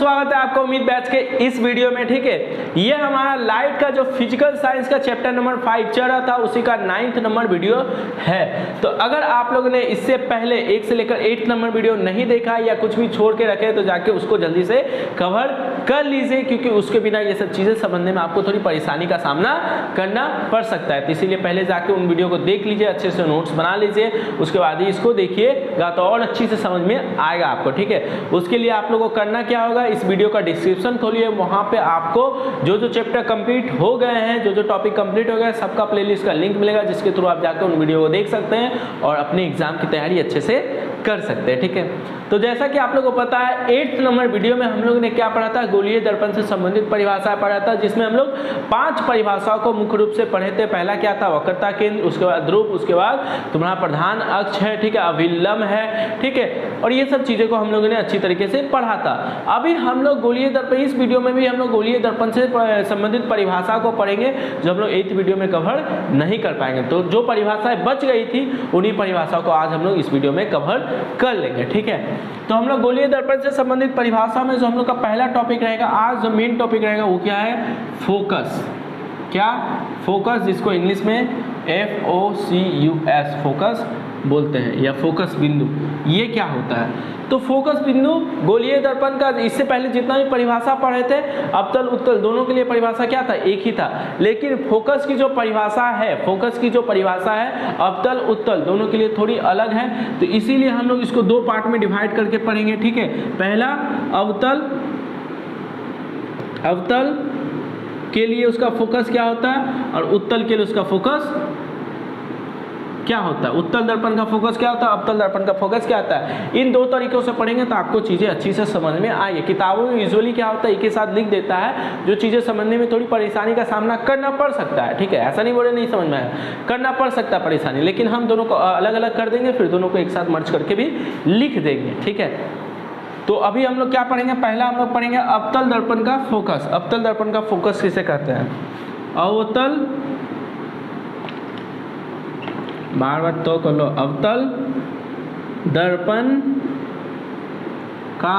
स्वागत है आपका उम्मीद बैच के इस वीडियो में। ठीक है, ये हमारा लाइट का जो फिजिकल साइंस का चैप्टर नंबर 5 चल रहा था उसी का 9th नंबर वीडियो है। तो अगर आप लोगों ने इससे पहले 1 से लेकर 8 नंबर वीडियो नहीं देखा या कुछ भी छोड़ के रखे तो जाके उसको जल्दी से कवर कर लीजिए, क्योंकि उसके बिना ये सब चीजें समझने में आपको थोड़ी परेशानी का सामना करना पड़ सकता है। तो इसीलिए पहले जाके उन वीडियो को देख लीजिए, अच्छे से नोट्स बना लीजिए, उसके बाद ही इसको देखिएगा तो और अच्छी से समझ में आएगा आपको। ठीक है, उसके लिए आप लोगों को करना क्या होगा, इस वीडियो का डिस्क्रिप्शन खोलिए, वहां पे आपको जो जो चैप्टर कंप्लीट हो गए हैं, जो जो टॉपिक कंप्लीट हो गए, सबका प्लेलिस्ट का लिंक मिलेगा, जिसके थ्रू आप जाकर उन वीडियो को देख सकते हैं और अपने एग्जाम की तैयारी अच्छे से कर सकते हैं। ठीक है, तो जैसा कि आप लोगों को पता है 8th नंबर वीडियो में हम लोग ने क्या पढ़ा था, गोलीय दर्पण से संबंधित परिभाषा पढ़ा था, जिसमें हम लोग 5 परिभाषाओं को मुख्य रूप से पढ़े थे। पहला क्या था, वक्रता केंद्र, उसके बाद ध्रुव, उसके बाद तुम्हारा प्रधान अक्ष है, ठीक है, अभिलंब है, ठीक है, और ये सब चीजें को हम लोगों ने अच्छी तरीके से पढ़ा था। अभी हम लोग गोलीय दर्पण, इस वीडियो में भी हम लोग गोलीय दर्पण से संबंधित परिभाषा को पढ़ेंगे, जो हम लोग 8th वीडियो में कवर नहीं कर पाएंगे। तो जो परिभाषाएं बच गई थी उन्हीं परिभाषाओं को आज हम लोग इस वीडियो में कवर कर लेंगे। ठीक है, तो हम लोग गोलीय दर्पण से संबंधित परिभाषा में जो हम लोग का पहला टॉपिक रहेगा, आज जो मेन टॉपिक रहेगा वो क्या है, फोकस। क्या, फोकस, जिसको इंग्लिश में FOCUS फोकस बोलते हैं, या फोकस बिंदु। ये क्या होता है, तो फोकस बिंदु गोलीय दर्पण का, इससे पहले जितना भी परिभाषा पढ़े थे अवतल उत्तल दोनों के लिए परिभाषा क्या था, एक ही था, लेकिन फोकस की जो परिभाषा है, फोकस की जो परिभाषा है अवतल उत्तल दोनों के लिए थोड़ी अलग है। तो इसीलिए हम लोग इसको 2 पार्ट में डिवाइड करके पढ़ेंगे। ठीक है, पहला अवतल, अवतल के लिए उसका फोकस क्या होता है और उत्तल के लिए उसका फोकस क्या होता है, उत्तल दर्पण का फोकस क्या होता है, अवतल दर्पण का फोकस क्या होता है। इन 2 तरीकों से पढ़ेंगे तो आपको चीज़ें अच्छी से समझ में आएगी। किताबों में यूजुअली क्या होता है, एक ही साथ लिख देता है, जो चीज़ें समझने में थोड़ी परेशानी का सामना करना पड़ सकता है। ठीक है, ऐसा नहीं बोले नहीं समझ में आया, करना पड़ सकता है परेशानी, लेकिन हम दोनों को अलग अलग कर देंगे, फिर दोनों को एक साथ मर्ज करके भी लिख देंगे। ठीक है, तो अभी हम लोग क्या पढ़ेंगे, पहला हम लोग पढ़ेंगे अवतल दर्पण का फोकस। अवतल दर्पण का फोकस किसे कहते हैं, अवतल, बार बार तो कर लो, अवतल दर्पण का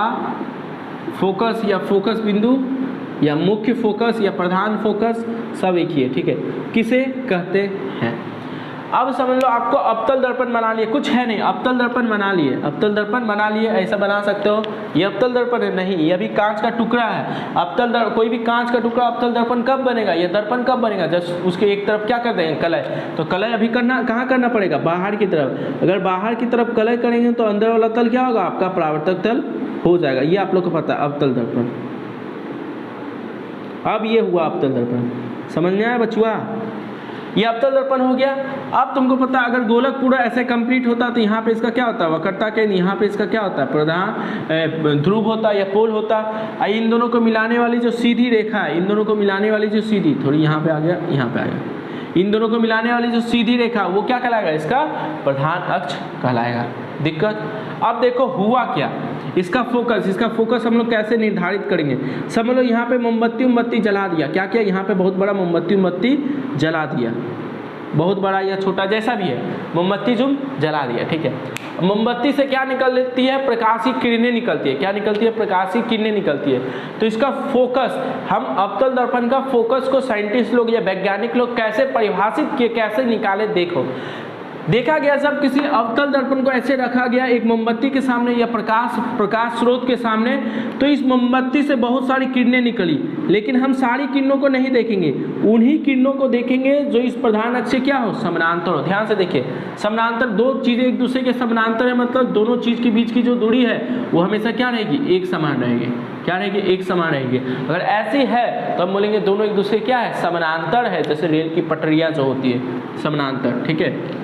फोकस या फोकस बिंदु या मुख्य फोकस या प्रधान फोकस सब एक ही है। ठीक है, किसे कहते हैं। अब समझ लो, आपको अवतल दर्पण बना लिए, कुछ है नहीं, अवतल दर्पण बना लिए, अवतल दर्पण बना लिए, ऐसा बना सकते हो, ये अवतल दर्पण है नहीं, ये अभी कांच का टुकड़ा है। अवतल कोई भी कांच का टुकड़ा अवतल दर्पण कब बनेगा, ये दर्पण कब बनेगा, जब उसके एक तरफ क्या कर देंगे, कलय। तो कलय अभी करना कहाँ करना पड़ेगा, बाहर की तरफ। अगर बाहर की तरफ कलय करेंगे तो अंदर वाला तल क्या होगा, आपका परावर्तक तल हो जाएगा। ये आप लोग को पता है अवतल दर्पण। अब ये हुआ अवतल दर्पण, समझ में आया बचुआ, ये अवतल दर्पण हो गया। अब तुमको पता है, अगर गोलक पूरा ऐसे कंप्लीट होता तो यहाँ पे इसका क्या होता है, वक्रता के, यहाँ पे इसका क्या होता है, प्रधान ध्रुव होता या पोल होता। इन दोनों को मिलाने वाली जो सीधी रेखा है, इन दोनों को मिलाने वाली जो सीधी, थोड़ी यहाँ पे आ गया, यहाँ पे आ गया, इन दोनों को मिलाने वाली जो सीधी रेखा वो क्या कहलाएगा, इसका प्रधान अक्ष कहलाएगा। दिक्कत, अब देखो हुआ क्या, इसका फोकस हम लोग कैसे निर्धारित करेंगे। समझ लो यहाँ पे मोमबत्ती जला दिया, क्या किया, यहाँ पे बहुत बड़ा मोमबत्ती जला दिया, बहुत बड़ा या छोटा जैसा भी है, मोमबत्ती जो जला दिया। ठीक है, मोमबत्ती से क्या निकलती है, प्रकाशीय किरणें निकलती है। क्या निकलती है, प्रकाशीय किरणें निकलती है। तो इसका फोकस, हम अवतल दर्पण का फोकस को साइंटिस्ट लोग या वैज्ञानिक लोग कैसे परिभाषित किए, कैसे निकाले, देखा गया जब किसी अवतल दर्पण को ऐसे रखा गया एक मोमबत्ती के सामने या प्रकाश स्रोत के सामने, तो इस मोमबत्ती से बहुत सारी किरणें निकली, लेकिन हम सारी किरणों को नहीं देखेंगे, उन्हीं किरणों को देखेंगे जो इस प्रधान अक्ष से क्या हो, समानांतर हो। ध्यान से देखिए, समानांतर, 2 चीजें एक दूसरे के समानांतर है, मतलब दोनों चीज के बीच की जो दूरी है वो हमेशा क्या रहेगी, एक समान रहेगी। क्या रहेगी, एक समान रहेगी। अगर ऐसी है तो हम बोलेंगे दोनों एक दूसरे क्या है, समानांतर है, जैसे रेल की पटरियां जो होती है, समानांतर। ठीक है,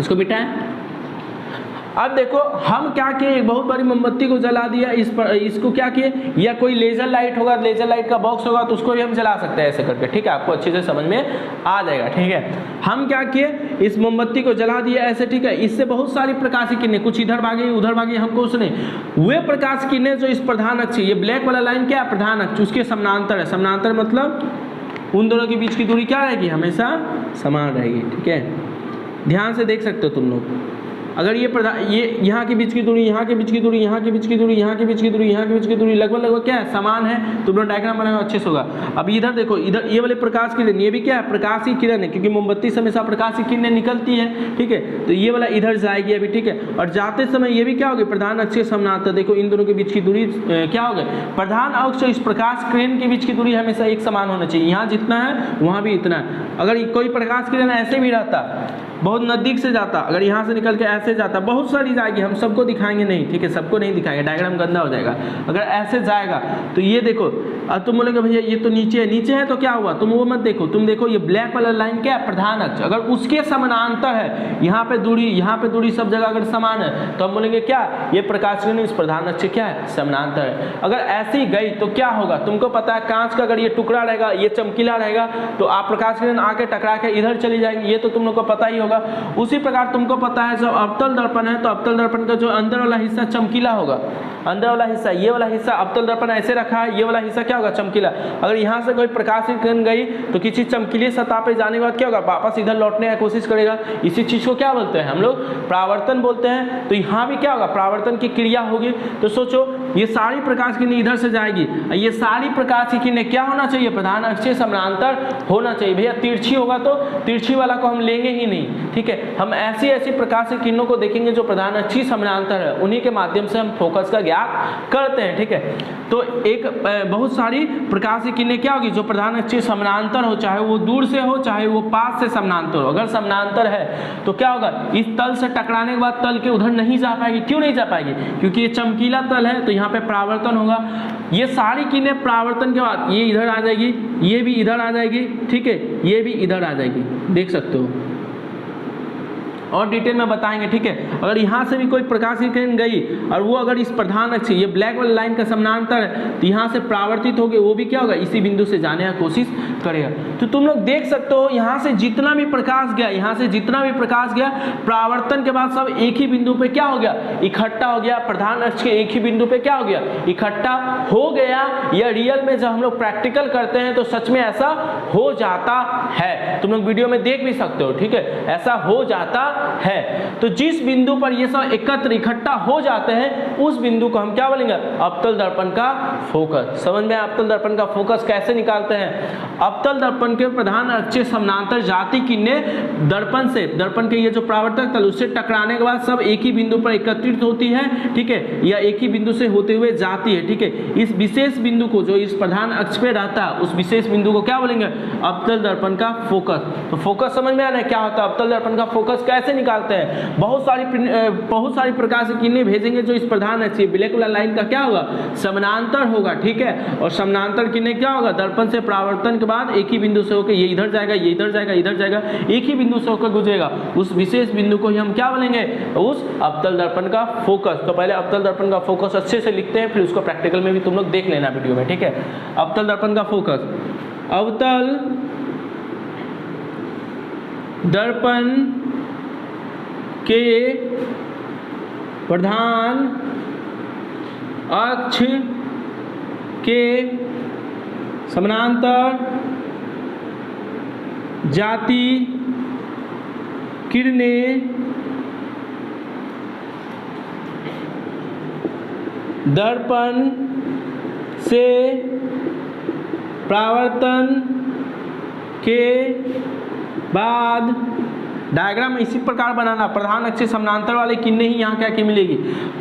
इसको मिटाएं। अब देखो हम क्या किए, एक बहुत बड़ी मोमबत्ती को जला दिया, इसको क्या किए, या कोई लेजर लाइट होगा, लेजर लाइट का बॉक्स होगा तो उसको भी हम जला सकते हैं ऐसे करके। ठीक है, आपको अच्छे से समझ में आ जाएगा। ठीक है, हम क्या किए, इस मोमबत्ती को जला दिया ऐसे। ठीक है, इससे बहुत सारी प्रकाश की किरणें, कुछ इधर भागी उधर भागी, हमको उसने वे प्रकाश किरणें जो इस प्रधान अक्ष, ये ब्लैक वाला लाइन क्या है, प्रधान अक्ष, उसके समानांतर है। समानांतर मतलब उन दोनों के बीच की दूरी क्या रहेगी, हमेशा समान रहेगी। ठीक है, ध्यान से देख सकते हो तुम लोग। अगर ये यहाँ के बीच की दूरी, यहाँ के बीच की दूरी, यहाँ के बीच की दूरी, यहाँ के बीच की दूरी, यहाँ के बीच की दूरी लगभग क्या है, समान है, तो डायग्राम बनाना अच्छे से होगा। अब इधर देखो, इधर ये वाले प्रकाश किरण, ये भी क्या है, प्रकाश की किरण है, क्योंकि मोमबत्ती से हमेशा प्रकाश की किरणें निकलती है, ठीक है। तो ये वाला इधर जाएगी अभी, ठीक है। और जाते समय ये भी क्या होगी, प्रधान अक्ष के समानांतर। देखो इन दोनों के बीच की दूरी क्या हो गई, प्रधान अक्ष और इस प्रकाश किरण के बीच की दूरी हमेशा एक समान होना चाहिए। यहाँ जितना है वहाँ भी इतना है। अगर कोई प्रकाश किरण ऐसे भी रहता, बहुत नज़दीक से जाता, अगर यहाँ से निकल के ऐसे जाता, बहुत सारी जाएगी, हम सबको दिखाएंगे नहीं, ठीक है, सबको नहीं दिखाएंगे, डायग्राम गंदा हो जाएगा। अगर ऐसे जाएगा तो ये देखो, अब तुम बोलोगे भैया ये तो नीचे है तो क्या हुआ, तुम वो मत देखो, तुम देखो ये ब्लैक वाला लाइन क्या है, प्रधान अक्ष। अगर उसके समानांतर है, यहाँ पे दूरी सब जगह अगर समान है, तो हम बोलेंगे क्या, ये प्रकाश किरण इस प्रधान अक्ष क्या है, समानांतर है। अगर ऐसी गई तो क्या होगा, तुमको पता है कांच का अगर ये टुकड़ा रहेगा, ये चमकीला रहेगा, तो आप प्रकाश किरण आके टकरा के इधर चली जाएगी, ये तो तुम लोग को पता ही होगा। उसी प्रकार तुमको पता है, जब अवतल दर्पण है तो अवतल दर्पण का जो अंदर वाला हिस्सा चमकीला होगा, अंदर वाला हिस्सा, ये वाला हिस्सा, अवतल दर्पण ऐसे रखा है, ये वाला हिस्सा क्या होगा, चमकीला। अगर यहाँ से कोई प्रकाश की किरण गई तो किसी चमकीली सतह पे जाने के बाद क्या होगा, वापस इधर लौटने की कोशिश करेगा। इसी चीज को क्या बोलते हैं हम लोग, परावर्तन बोलते हैं। तो यहाँ भी क्या होगा, परावर्तन की क्रिया होगी। तो सोचो ये सारी प्रकाश किरणें इधर से जाएगी, ये सारी प्रकाश की किरणें क्या होना चाहिए, प्रधान अक्ष के समानांतर होना चाहिए। भैया तिरछी होगा तो तिरछी वाला को हम लेंगे ही नहीं, ठीक है। हम ऐसी प्रकाश की किरणों को देखेंगे जो प्रधान अक्ष के समानांतर है, उन्हीं के माध्यम से हम फोकस का ज्ञात करते हैं, ठीक है। तो एक बहुत सारी प्रकाश की किरणें क्या होगी, जो प्रधान अक्ष के समानांतर हो, चाहे वो दूर से हो चाहे वो पास से समानांतर हो। अगर समानांतर है तो क्या होगा, इस तल से टकराने के बाद तल के उधर नहीं जा पाएगी। क्यों नहीं जा पाएगी, क्योंकि ये चमकीला तल है, तो यहाँ पे परावर्तन होगा। ये सारी किरणें परावर्तन के बाद ये इधर आ जाएगी, ये भी इधर आ जाएगी, ठीक है, ये भी इधर आ जाएगी, देख सकते हो, और डिटेल में बताएंगे, ठीक है। अगर यहाँ से भी कोई प्रकाश की किरण गई और वो अगर इस प्रधान अक्ष, ये ब्लैक वाली लाइन का समानांतर है, तो यहाँ से परावर्तित होगी, वो भी क्या होगा, इसी बिंदु से जाने की कोशिश करेगा। तो तुम लोग देख सकते हो, यहाँ से जितना भी प्रकाश गया, यहाँ से जितना भी प्रकाश गया, परावर्तन के बाद सब एक ही बिंदु पे क्या हो गया, इकट्ठा हो गया। प्रधान अक्ष के एक ही बिंदु पे क्या हो गया, इकट्ठा हो गया। या रियल में जब हम लोग प्रैक्टिकल करते हैं तो सच में ऐसा हो जाता है, तुम लोग वीडियो में देख भी सकते हो, ठीक है, ऐसा हो जाता है। तो जिस बिंदु पर ये सब एकत्र इकट्ठा हो जाते हैं, उस बिंदु को हम क्या बोलेंगे, अवतल दर्पण का फोकस। समझ में, अवतल दर्पण का फोकस कैसे निकालते हैं। अवतल दर्पण के प्रधान अक्ष के समानांतर जाती किरणें दर्पण से, दर्पण के ये जो परावर्तक तल, उससे टकराने के बाद सब एक ही बिंदु पर एकत्रित होती है, ठीक है, या एक ही बिंदु से होते हुए जाती है, ठीक है। इस विशेष बिंदु को जो इस प्रधान अक्ष पे रहता है, उस विशेष बिंदु को क्या बोलेंगे, अवतल दर्पण का फोकस। तो फोकस समझ में आ रहा है क्या होता है, अवतल दर्पण का फोकस कैसे निकालते हैं। बहुत सारी प्रकार से किरणें भेजेंगे जो इस प्रधान अक्ष, ब्लैक वाला लाइन का क्या होगा, समानांतर होगा, ठीक है। और समानांतर किरणें क्या होगा, दर्पण से परावर्तन के बाद एक ही बिंदु से होकर ये इधर जाएगा, ये इधर जाएगा, इधर जाएगा, एक ही बिंदु से होकर गुजरेगा। उस विशेष बिंदु को ही हम क्या बोलेंगे, उस अवतल दर्पण का फोकस। तो पहले अवतल दर्पण का फोकस अच्छे से लिखते हैं, फिर उसको प्रैक्टिकल में भी तुम लोग देख लेना वीडियो में, ठीक है। अवतल दर्पण का फोकस, अवतल दर्पण के प्रधान अक्ष के समानांतर जाती किरणें दर्पण से परावर्तन के बाद, डायग्राम इसी प्रकार बनाना, प्रधान अक्ष से समानांतर वाले किरणें ही यहाँ क्या की मिलेगी,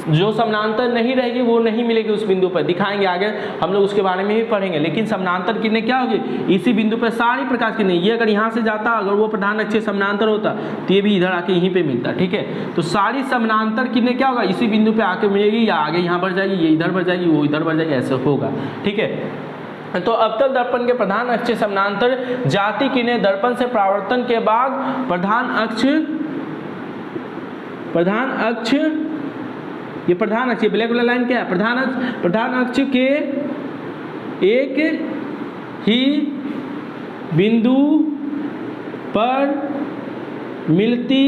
जो समानांतर नहीं रहेगी वो नहीं मिलेगी उस बिंदु पर। दिखाएंगे आगे हम लोग उसके बारे में भी पढ़ेंगे, लेकिन समानांतर किरणें क्या होगी, इसी बिंदु पर सारी प्रकाश किरणें। ये अगर यहाँ से जाता, अगर वो प्रधान अक्ष से समानांतर होता तो ये भी इधर आके यहीं पे मिलता, ठीक है। तो सारी समानांतर किरणें क्या होगा, इसी बिंदु पे आके मिलेगी, या आगे यहाँ बढ़ जाएगी, ये इधर बढ़ जाएगी, वो इधर बढ़ जाएगी, ऐसे होगा, ठीक है। तो अवतल दर्पण के प्रधान अक्ष से समानांतर जाती किरणें दर्पण से परावर्तन के बाद प्रधान अक्ष, ये प्रधान अक्ष, ब्लैक वाला लाइन क्या है, प्रधान अक्ष के एक ही बिंदु पर मिलती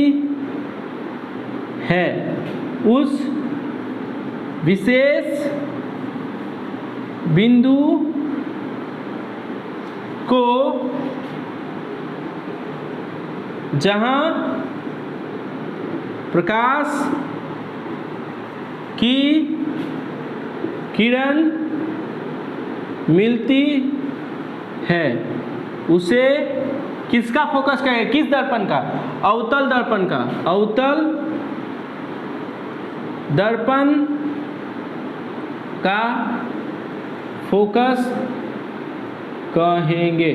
है। उस विशेष बिंदु को जहां प्रकाश की किरण मिलती है उसे किसका फोकस कहेंगे? किस दर्पण का? अवतल दर्पण का। अवतल दर्पण का फोकस कहेंगे।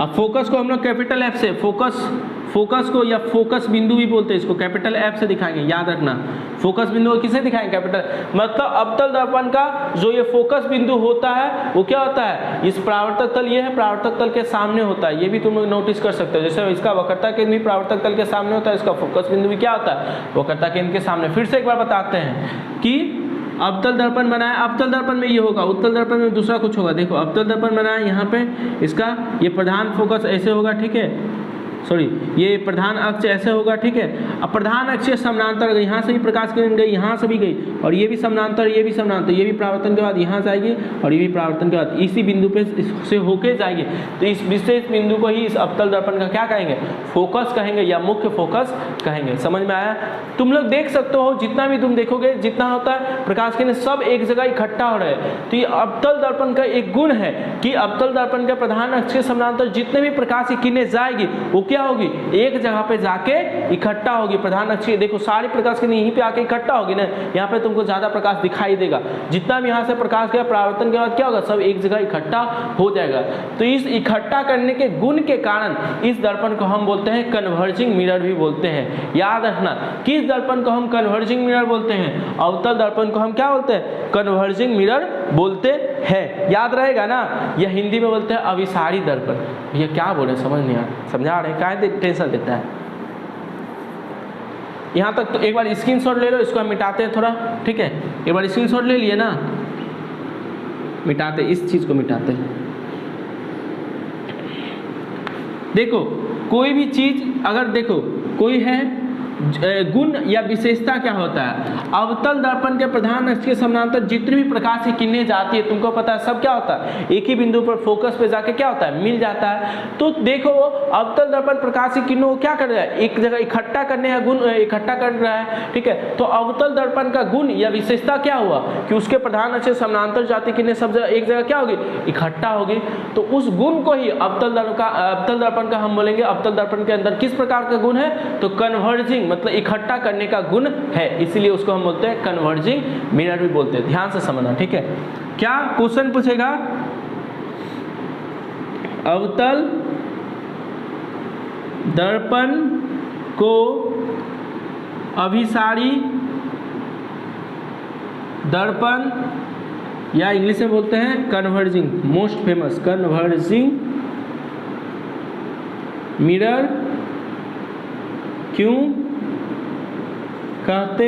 अब फोकस को हम लोग कैपिटल एफ से, फोकस को या फोकस बिंदु भी बोलते हैं, इसको कैपिटल एफ से दिखाएंगे, याद रखना। फोकस बिंदु को किसे दिखाएंगे? कैपिटल। मतलब अवतल दर्पण का जो ये फोकस बिंदु होता है वो क्या होता है? इस परावर्तक तल, ये है परावर्तक तल के सामने होता है, ये भी तुम लोग नोटिस कर सकते हो। जैसे इसका वक्रता केंद्र भी परावर्तक तल के सामने होता है, इसका फोकस बिंदु भी क्या होता है? वक्रता केंद्र के सामने। फिर से एक बार बताते हैं कि अवतल दर्पण बनाया, अवतल दर्पण में ये होगा, उत्तल दर्पण में दूसरा कुछ होगा। देखो अवतल दर्पण बनाया, यहाँ पे इसका ये प्रधान फोकस ऐसे होगा, ठीक है, सॉरी ये प्रधान अक्ष ऐसे होगा, ठीक है। अब प्रधान अक्ष समानांतर यहाँ से भी प्रकाश किरण गई, यहाँ से भी गई, और ये भी समानांतर, ये भी समानांतर, ये भी परावर्तन के बाद यहाँ से आएगी और ये भी परावर्तन के बाद इसी बिंदु पे से होके जाएगी। तो इस विशेष बिंदु को ही इस अवतल दर्पण का क्या कहेंगे? फोकस कहेंगे या मुख्य फोकस कहेंगे। समझ में आया? तुम लोग देख सकते हो, जितना भी तुम देखोगे, जितना होता है प्रकाश किरण सब एक जगह इकट्ठा हो रहे हैं। तो ये अवतल दर्पण का एक गुण है कि अवतल दर्पण के प्रधान अक्ष के समानांतर जितने भी प्रकाश की किरणें जाएगी वो क्या होगी? एक जगह पे जाके इकट्ठा होगी। प्रधान अक्ष, देखो सारी प्रकाश किरणें यहीं पे आके इकट्ठा होगी ना, यहाँ पे तुमको ज्यादा प्रकाश दिखाई देगा। जितना भी यहाँ से प्रकाश गया परावर्तन के बाद क्या होगा? सब एक जगह इकट्ठा हो जाएगा। तो इस इकट्ठा करने के गुण के कारण इस दर्पण को हम बोलते हैं कन्वर्जिंग मिरर भी बोलते हैं। याद रखना, किस दर्पण को हम कन्वर्जिंग मिरर बोलते हैं? अवतल दर्पण को हम क्या बोलते हैं? कन्वर्जिंग मिरर बोलते हैं। याद रहेगा ना? यह हिंदी में बोलते हैं अभिसारी दर्पण। ये क्या बोले समझ नहीं आ रहा, समझा रहे? क्या टेंशन देता है? यहाँ तक तो एक बार स्क्रीनशॉट ले लो, इसको हम मिटाते हैं थोड़ा, ठीक है। एक बार स्क्रीनशॉट ले लिए ना, मिटाते, इस चीज को मिटाते हैं। देखो कोई भी चीज अगर देखो कोई है गुण या विशेषता क्या होता है? अवतल दर्पण के प्रधान अक्ष के समानांतर जितनी भी प्रकाश की किरणें जाती है, तुमको पता है सब क्या होता है? एक ही बिंदु पर फोकस पे जाके क्या होता है? मिल जाता है। तो देखो अवतल दर्पण प्रकाश की किरणों को क्या कर रहा है? एक जगह इकट्ठा करने का गुण इकट्ठा कर रहा है, ठीक है। तो अवतल दर्पण का गुण या विशेषता क्या हुआ कि उसके प्रधान अक्ष से समानांतर जाती किरणें सब एक जगह क्या होगी? इकट्ठा होगी। तो उस गुण को ही अवतल दर्पण का हम बोलेंगे। अवतल दर्पण के अंदर किस प्रकार का गुण है? तो कन्वर्जिंग, मतलब इकट्ठा करने का गुण है, इसीलिए उसको हम बोलते हैं कन्वर्जिंग मिरर भी बोलते हैं। ध्यान से समझना, ठीक है। क्या क्वेश्चन पूछेगा? अवतल दर्पण को अभिसारी दर्पण या इंग्लिश में बोलते हैं converging, most famous converging mirror क्यों कहते?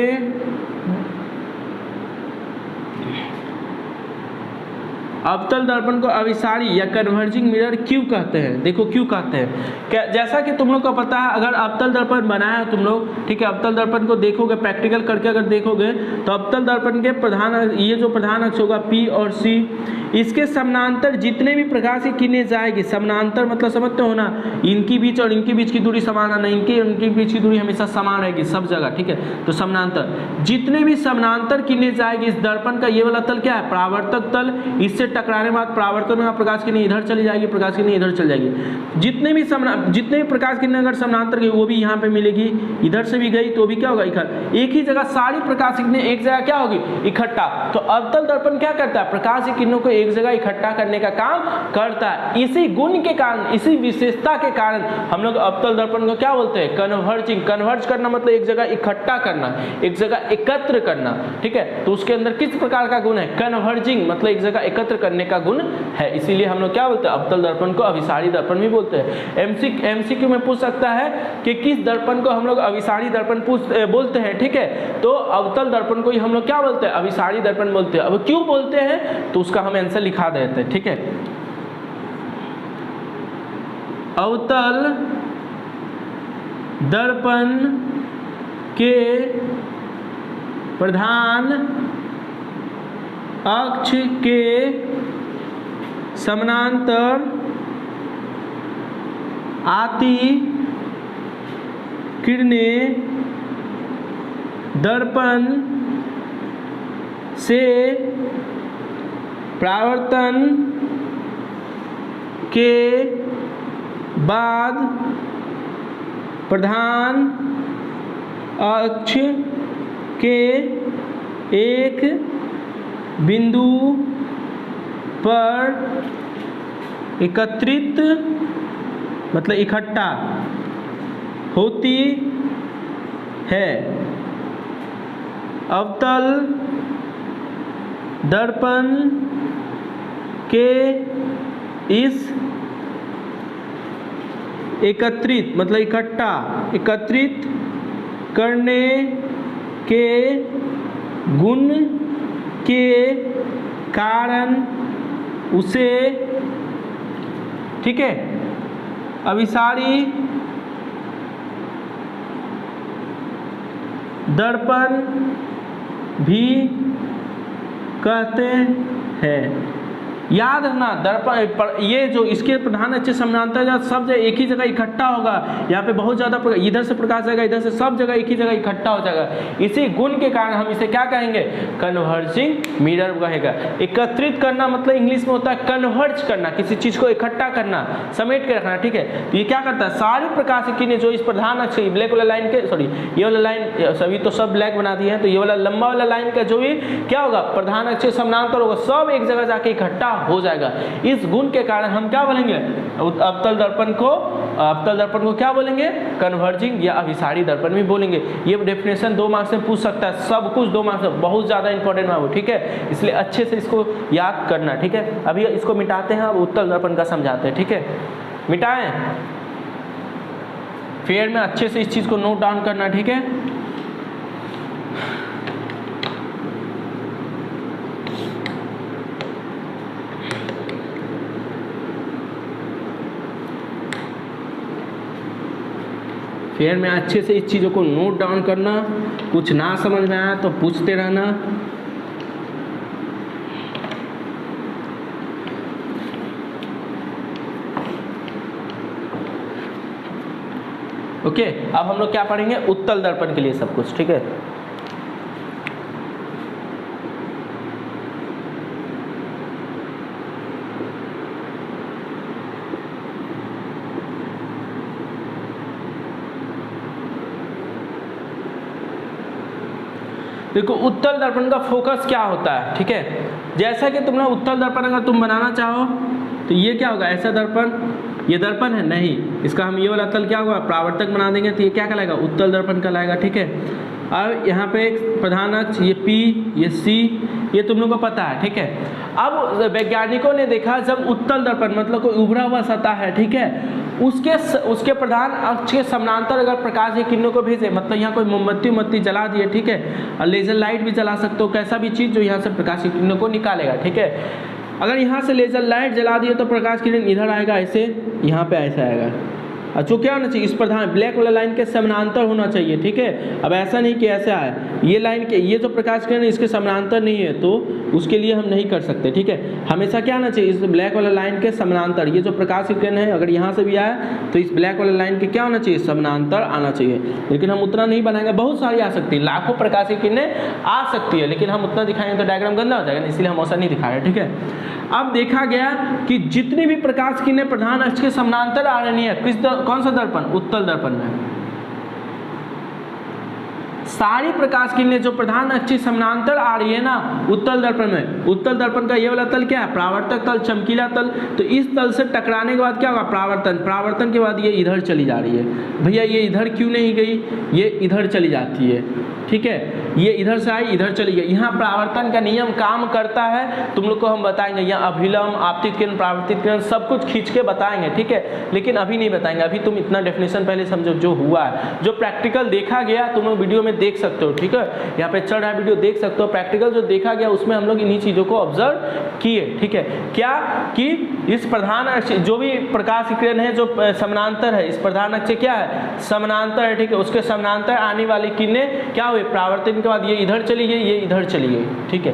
अवतल दर्पण को अभिसारी या कन्वर्जिंग मिरर क्यों कहते हैं? देखो क्यों कहते हैं, क्या जैसा कि तुम लोग को पता है, अगर अवतल दर्पण बनाया तुम लोग, ठीक है, अवतल दर्पण को देखोगे, प्रैक्टिकल करके अगर देखोगे तो अवतल दर्पण के प्रधान, ये जो प्रधान अक्ष होगा P और C, इसके समानांतर जितने भी प्रकाश की किरणें जाएगी, समानांतर मतलब समझते हो ना, इनकी बीच और इनके बीच की दूरी समान है, इनकी उनके बीच की दूरी हमेशा समान रहेगी सब जगह, ठीक है। तो समानांतर जितने भी समानांतर किरणें जाएगी, इस दर्पण का ये वाला तल क्या है? परावर्तक तल। इससे टकराने के बाद परावर्तन में प्रकाश किरणें इधर चली जाएगी, प्रकाश किरणें इधर चली जाएगी। जितने भी प्रकाश किरणें अगर समानांतर गई वो भी यहाँ पे मिलेगी, इधर से भी गई तो भी क्या होगा? इकट्ठा। एक ही जगह सारी प्रकाश किरणें एक जगह क्या होगी? इकट्ठा। तो अवतल दर्पण क्या करता है? प्रकाश की किरणों को एक जगह इकट्ठा करने का काम करता है। इसी गुण के कारण, इसी विशेषता के कारण हम लोग अवतल दर्पण को क्या बोलते हैं? कन्वर्जिंग। कन्वर्ज करना मतलब एक जगह इकट्ठा करना, एक जगह एकत्र करना, ठीक है। तो उसके अंदर किस प्रकार का गुण है? कन्वर्जिंग, मतलब एक जगह एकत्र करने का गुण है, इसीलिए हम लोग क्या बोलते हैं? अवतल दर्पण को अभिसारी दर्पण भी बोलते हैं। एमसीक्यू में पूछ सकता है कि किस दर्पण को हम लोग अभिसारी दर्पण बोलते हैं, ठीक है। तो अवतल दर्पण को ही हम लोग क्या बोलते हैं? अभिसारी दर्पण बोलते हैं। अब क्यों बोलते हैं तो उसका हम आंसर लिखा देते हैं, ठीक है। अवतल दर्पण के प्रधान अक्ष के समानांतर आती किरणें दर्पण से परावर्तन के बाद प्रधान अक्ष के एक बिंदु पर एकत्रित मतलब इकट्ठा होती है। अवतल दर्पण के इस एकत्रित मतलब इकट्ठा एकत्रित करने के गुण के कारण उसे, ठीक है, अभिसारी दर्पण भी कहते हैं। याद रखना दर्पण ये जो इसके प्रधान अक्ष समानांतर सब जगह एक ही जगह इकट्ठा होगा। यहाँ पे बहुत ज़्यादा इधर से प्रकाश जाएगा, इधर से सब जगह एक ही जगह इकट्ठा हो जाएगा। इसी गुण के कारण हम इसे क्या कहेंगे? कन्वर्जिंग मिरर कहेगा। एकत्रित करना मतलब इंग्लिश में होता है कन्वर्ज करना, किसी चीज़ को इकट्ठा करना, समेट के रखना, ठीक है। तो ये क्या करता है? सारी प्रकाश की किरणें जो इस प्रधान अक्ष ब्लैक वाला लाइन के ये वाला लाइन सभी तो सब ब्लैक बना दिए हैं, तो ये वाला लंबा वाला लाइन का जो भी क्या होगा प्रधान अक्ष समानांतर होगा, सब एक जगह जाके इकट्ठा हो जाएगा। इस गुण के कारण हम क्या बोलेंगे? अवतल दर्पण को क्या बोलेंगे? कन्वर्जिंग या अभिसारी दर्पण भी बोलेंगे। ये डेफिनेशन 2 मार्क्स में पूछ सकता है, सब कुछ 2 मार्क्स में, बहुत ज्यादा इंपॉर्टेंट है वो, ठीक है। इसलिए अच्छे से इसको याद करना, ठीक है। अभी इसको मिटाते हैं, अब उत्तल दर्पण का समझाते हैं, ठीक है। मिटाएं, फेयर में अच्छे से इस चीज को नोट डाउन करना, ठीक है। फेयर में अच्छे से इस चीज़ों को नोट डाउन करना, कुछ ना समझ में आया तो पूछते रहना। ओके, अब हम लोग क्या पढ़ेंगे? उत्तल दर्पण के लिए सब कुछ, ठीक है। देखो उत्तल दर्पण का फोकस क्या होता है, ठीक है। जैसा कि तुमने उत्तल दर्पण अगर तुम बनाना चाहो तो ये क्या होगा? ऐसा दर्पण, ये दर्पण है नहीं, इसका हम ये वाला तल क्या होगा? परावर्तक बना देंगे तो ये क्या कहलाएगा? उत्तल दर्पण कहलाएगा, ठीक है। अब यहाँ पे एक प्रधान अक्ष, ये P, ये C, ये तुम लोग को पता है, ठीक है। अब वैज्ञानिकों ने देखा जब उत्तल दर्पण मतलब कोई उभरा हुआ सतह है, ठीक है, उसके प्रधान अक्ष के समानांतर अगर प्रकाश की किरणों को भेजे, मतलब यहाँ कोई मोमबत्ती जला दिए, ठीक है, और लेजर लाइट भी जला सकते हो, कैसा भी चीज़ जो यहाँ से प्रकाश की किरणों को निकालेगा, ठीक है। अगर यहाँ से लेजर लाइट जला दिए तो प्रकाश किरण इधर आएगा, ऐसे यहाँ पे ऐसा आएगा। जो क्या होना चाहिए? इस प्रधान ब्लैक वाला लाइन के समानांतर होना चाहिए, ठीक है। अब ऐसा नहीं कि ऐसा है, ये लाइन के ये जो प्रकाश किरण इसके समानांतर नहीं है तो उसके लिए हम नहीं कर सकते, ठीक है। हमेशा क्या आना चाहिए? इस ब्लैक वाला लाइन के समानांतर, ये जो प्रकाश की किरण है अगर यहाँ से भी आया तो इस ब्लैक वाला लाइन के क्या होना चाहिए? समानांतर आना चाहिए। लेकिन हम उतना नहीं बनाएंगे, बहुत सारी आ सकती है, लाखों प्रकाश की किरणें आ सकती है, लेकिन हम उतना दिखाएंगे तो डायग्राम गंदा हो जाएगा, इसलिए हम ऐसा नहीं दिखा रहे, ठीक है। अब देखा गया कि जितनी भी प्रकाश किरणें प्रधान अक्ष के समानांतर आ रही है, कौन सा दर्पण? उत्तल दर्पण में सारी प्रकाश किरणें जो प्रधान अक्ष समानांतर आ रही है ना उत्तल दर्पण में, उत्तल दर्पण का ये वाला तल क्या है? परावर्तक तल, चमकीला तल। तो इस तल से टकराने के बाद क्या होगा? परावर्तन के बाद ये इधर चली जा रही है। भैया ये इधर क्यों नहीं गई? ये इधर चली जाती है, ठीक है। ये इधर से आई, इधर चली गई। यहाँ परावर्तन का नियम काम करता है, तुम लोग को हम बताएंगे। यहाँ अभिलंब, आपतित किरण, परावर्तित किरण सब कुछ खींच के बताएंगे, ठीक है। लेकिन अभी नहीं बताएंगे, अभी तुम इतना डेफिनेशन पहले समझो जो हुआ है, जो प्रैक्टिकल देखा गया तुम लोग वीडियो में देख सकते हो, ठीक है। यहाँ पे चल रहा है वीडियो, देख सकते हो। प्रैक्टिकल जो देखा गया उसमें हम लोग इन्हीं चीज़ों को ऑब्जर्व किए, ठीक है। क्या कि इस प्रधान अक्ष जो भी प्रकाश की किरण है जो समानांतर है, इस प्रधान अक्ष क्या है? समानांतर है, ठीक है। उसके समानांतर आने वाली किरणें क्या हुई? परावर्तन के बाद ये इधर चली गई, ये इधर चली गई, ठीक है।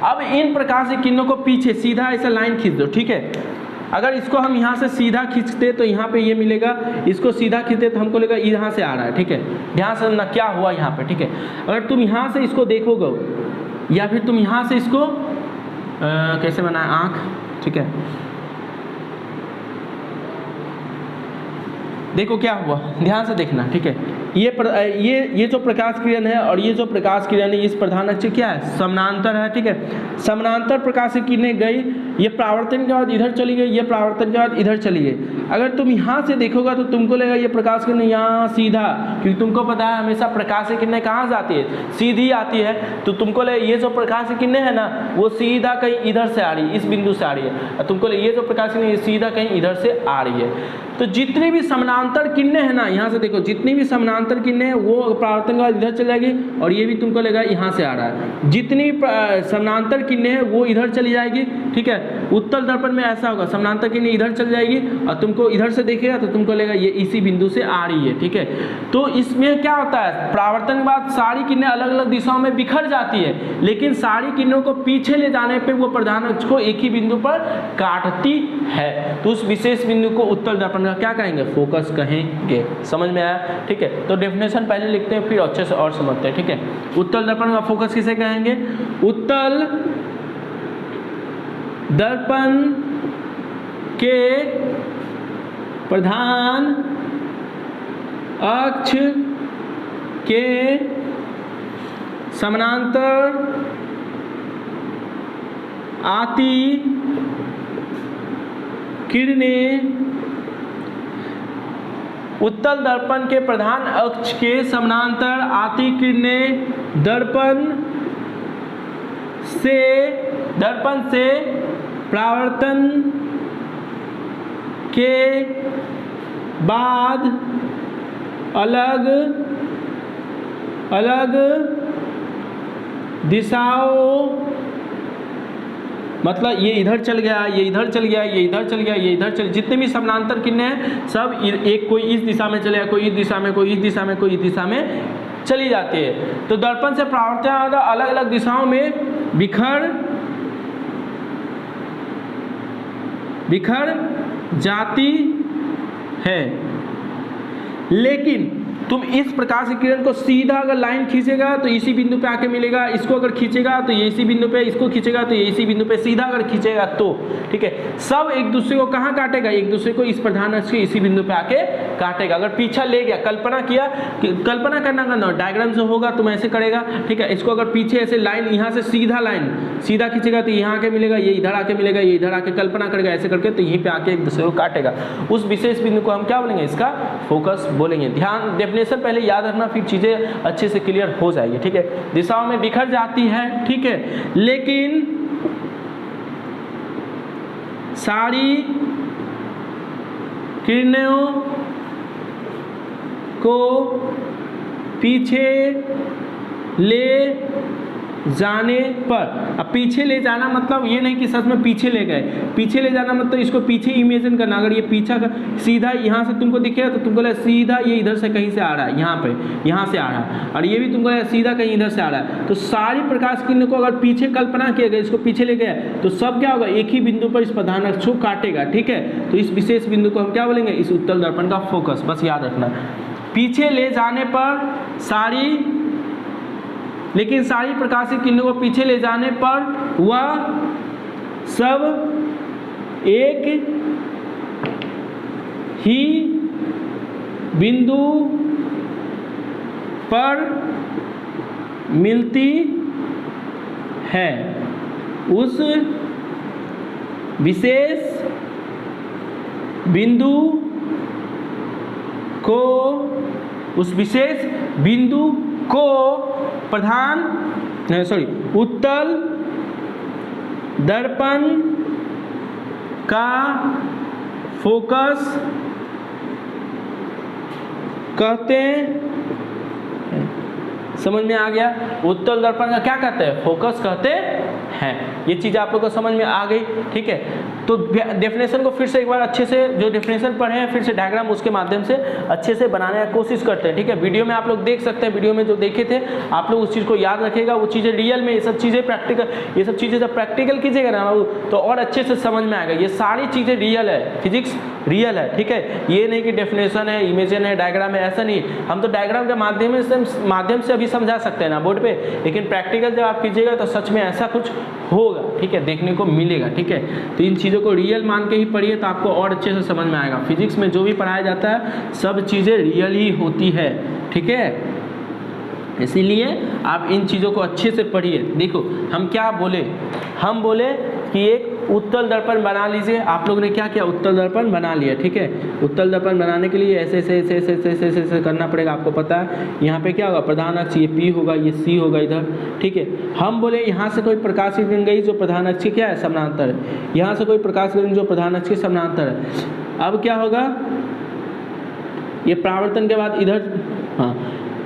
अब इन प्रकाश की किरणों को पीछे सीधा ऐसा लाइन खींच दो, ठीक है। अगर इसको हम यहाँ से सीधा खींचते तो यहाँ पे ये मिलेगा, इसको सीधा खींचते तो हमको लगेगा यहाँ से आ रहा है, ठीक है। ध्यान से ना क्या हुआ यहाँ पे, ठीक है। अगर तुम यहाँ से इसको देखोगे या फिर तुम यहाँ से इसको कैसे बनाए आँख, ठीक है, देखो क्या हुआ, ध्यान से देखना, ठीक है। ये जो प्रकाश किरण है और ये जो प्रकाश किरण है, इस प्रधान अक्ष क्या है, समानांतर है, ठीक है। समानांतर प्रकाश की किरणें गई, ये परावर्तन के बाद इधर चली गई, ये परावर्तन के बाद इधर चली गई। अगर तुम यहाँ से देखोगे तो तुमको लगेगा ये प्रकाश किरण यहाँ सीधा, क्योंकि तुमको पता है हमेशा प्रकाश की किरणें कहाँ से आती है, सीधी आती है। तो तुमको लगे ये जो प्रकाश की किरणें है ना वो सीधा कहीं इधर से आ रही है, इस बिंदु से आ रही है, और तुमको लगे ये जो प्रकाश की किरणें सीधा कहीं इधर से आ रही है। तो जितनी भी समानांतर किरणें है ना, यहाँ से देखो जितनी भी समानांतर किरणें वो परावर्तन के बाद इधर चली जाएगी, और ये भी तुमको लगेगा यहाँ से आ रहा है। जितनी समानांतर किरणें हैं वो इधर चली जाएगी, ठीक है। उत्तल दर्पण में ऐसा होगा, समानांतर किरणें इधर चली जाएगी और तुमको इधर से देखेगा तो तुमको लगेगा ये इसी बिंदु से आ रही है, ठीक है। तो इसमें क्या होता है, परावर्तन के बाद सारी किरणें अलग अलग दिशाओं में बिखर जाती है, लेकिन सारी किरणों को पीछे ले जाने पर वो प्रधान अक्ष को एक ही बिंदु पर काटती है। तो उस विशेष बिंदु को उत्तल दर्पण का क्या कहेंगे, फोकस कहेंगे। समझ में आया, ठीक है। तो डेफिनेशन पहले लिखते हैं फिर अच्छे से और समझते हैं, ठीक है। उत्तल दर्पण का फोकस किसे कहेंगे, उत्तल दर्पण के प्रधान अक्ष के समानांतर आती किरणें, उत्तल दर्पण के प्रधान अक्ष के समानांतर आती किरणें दर्पण से परावर्तन के बाद अलग अलग दिशाओं, मतलब ये इधर चल गया, ये इधर चल गया, ये इधर चल गया, ये इधर चल, जितने भी समानांतर किरणें हैं सब एक कोई इस दिशा में चलेगा, कोई इस दिशा में, कोई इस दिशा में, कोई इस दिशा में चली जाती है। तो दर्पण से परावर्तन अलग अलग दिशाओं में बिखर जाती है, लेकिन तुम इस प्रकाश की किरण को सीधा अगर लाइन खींचेगा तो इसी बिंदु पे आके मिलेगा, इसको अगर खींचेगा तो ये इसी बिंदु पे, इसको खींचेगा तो ये इसी बिंदु पे, सीधा अगर खींचेगा तो, ठीक है, सब एक दूसरे को कहाँ काटेगा, एक दूसरे को इस प्रधान अक्ष के इसी बिंदु पे आके काटेगा। अगर पीछा ले गया, कल्पना किया, कल्पना करना डायग्राम से होगा तुम ऐसे करेगा, ठीक है। इसको अगर पीछे ऐसे लाइन यहाँ से सीधा लाइन सीधा खींचेगा तो यहाँ आके मिलेगा, ये इधर आके मिलेगा, ये इधर आके, कल्पना करेगा ऐसे करके तो यहीं पे आके एक दूसरे को काटेगा। उस विशेष बिंदु को हम क्या बोलेंगे, इसका फोकस बोलेंगे। ध्यान, डेफिनेशन पहले याद रखना, फिर चीजें अच्छे से क्लियर हो जाएगी, ठीक है। दिशाओं में बिखर जाती है, ठीक है, लेकिन सारी किरणों को पीछे ले जाने पर, अब पीछे ले जाना मतलब ये नहीं कि सच में पीछे ले गए, पीछे ले जाना मतलब इसको पीछे इमेजिन करना। अगर ये पीछा का सीधा यहाँ से तुमको दिखेगा तो तुमको लगा सीधा ये इधर से कहीं से आ रहा है, यहाँ पे यहाँ से आ रहा है, और ये भी तुमको लगा सीधा कहीं इधर से आ रहा है। तो सारी प्रकाश किरणों को अगर पीछे कल्पना किया गया, इसको पीछे ले गया तो सब क्या होगा, एक ही बिंदु पर इस प्रधान अक्ष को काटेगा, ठीक है। तो इस विशेष बिंदु को हम क्या बोलेंगे, इस उत्तल दर्पण का फोकस, बस याद रखना। पीछे ले जाने पर लेकिन सारी प्रकाश की किरणों को पीछे ले जाने पर वह सब एक ही बिंदु पर मिलती है। उस विशेष बिंदु को उत्तल दर्पण का फोकस कहते हैं। समझ में आ गया, उत्तल दर्पण का क्या कहते हैं, फोकस कहते हैं। ये चीज़ आप लोग को समझ में आ गई, ठीक है। तो डेफिनेशन को फिर से एक बार अच्छे से, जो डेफिनेशन पढ़े हैं, फिर से डायग्राम उसके माध्यम से अच्छे से बनाने की कोशिश करते हैं, ठीक है। वीडियो में आप लोग देख सकते हैं, वीडियो में जो देखे थे आप लोग उस चीज़ को याद रखेगा, वो चीज़ें रियल में, ये सब चीज़ें प्रैक्टिकल, ये सब चीज़ें जब प्रैक्टिकल कीजिएगा ना तो और अच्छे से समझ में आएगा। ये सारी चीज़ें रियल है, फिजिक्स रियल है, ठीक है। ये नहीं कि डेफिनेशन है, इमेजन है, डायग्राम है, ऐसा नहीं। हम तो डायग्राम के माध्यम से अभी समझा सकते हैं ना बोर्ड पे, लेकिन प्रैक्टिकल जब आप कीजिएगा तो सच में ऐसा कुछ होगा, ठीक है, देखने को मिलेगा, ठीक है। तो इन चीज़ों को रियल मान के ही पढ़िए तो आपको और अच्छे से समझ में आएगा। फिजिक्स में जो भी पढ़ाया जाता है सब चीज़ें रियल ही होती है, ठीक है। इसीलिए आप इन चीज़ों को अच्छे से पढ़िए। देखो हम क्या बोले, हम बोले कि एक उत्तल दर्पण बना लीजिए। आप लोगों ने क्या किया, उत्तल दर्पण बना लिया, ठीक है। उत्तल दर्पण बनाने के लिए ऐसे ऐसे ऐसे ऐसे ऐसे ऐसे ऐसे करना पड़ेगा, आपको पता है। यहाँ पे क्या होगा, प्रधान अक्ष ये P होगा, ये C होगा इधर, ठीक है। हम बोले यहाँ से कोई प्रकाश की किरण गई जो प्रधान अक्ष के क्या है, समानांतर है। यहाँ से कोई प्रकाश की किरण जो प्रधान अक्ष के समानांतर है। अब क्या होगा, ये परावर्तन के बाद इधर, हाँ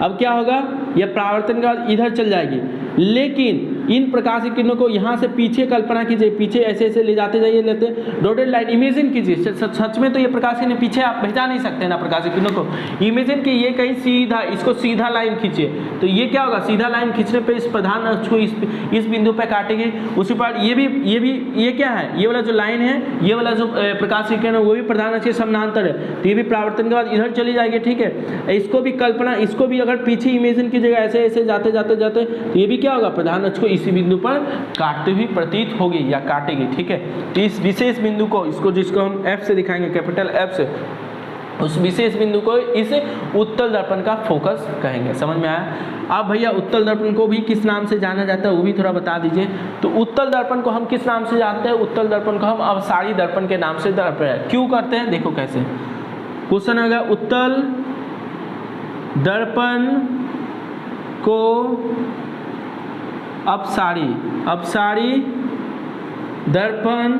अब क्या होगा, यह परावर्तन के बाद इधर चल जाएगी। लेकिन इन प्रकाश की किरणों को यहाँ से पीछे कल्पना कीजिए, पीछे ऐसे ऐसे ले जाते जाइए, लेते डॉटेड लाइन इमेजिन कीजिए। सच में तो ये प्रकाश की पीछे आप भेजा नहीं सकते ना प्रकाश की किरणों को। इमेजिन कि ये कहीं सीधा, इसको सीधा लाइन खींचिए, तो ये क्या होगा, सीधा लाइन खींचने पे इस प्रधान अक्ष को इस बिंदु पे काटेंगे। उसी पर ये क्या है, ये वाला जो लाइन है, ये वाला जो प्रकाश की किरण है वो भी प्रधान अक्ष के समानांतर है, तो ये भी परावर्तन के बाद इधर चली जाएगी, ठीक है। इसको भी कल्पना, इसको भी अगर पीछे इमेजिन कीजिएगा ऐसे ऐसे जाते जाते जाते, तो ये भी क्या होगा, प्रधान अक्ष को इसी बिंदु पर काटते हुए प्रतीत होगी या काटेगी, ठीक है। तो इस विशेष बिंदु को, इसको जिसको हम F से दिखाएंगे, कैपिटल F से, उस विशेष बिंदु को इस उत्तल दर्पण का फोकस कहेंगे। समझ में आया। अब भैया उत्तल दर्पण को भी किस नाम से जाना जाता है वो भी थोड़ा बता दीजिए। तो उत्तल दर्पण को हम किस नाम से जानते हैं, उत्तल दर्पण को हम अवसारी दर्पण के नाम से क्यों करते हैं, देखो कैसे क्वेश्चन होगा। उत्तल दर्पण को अपसारी दर्पण,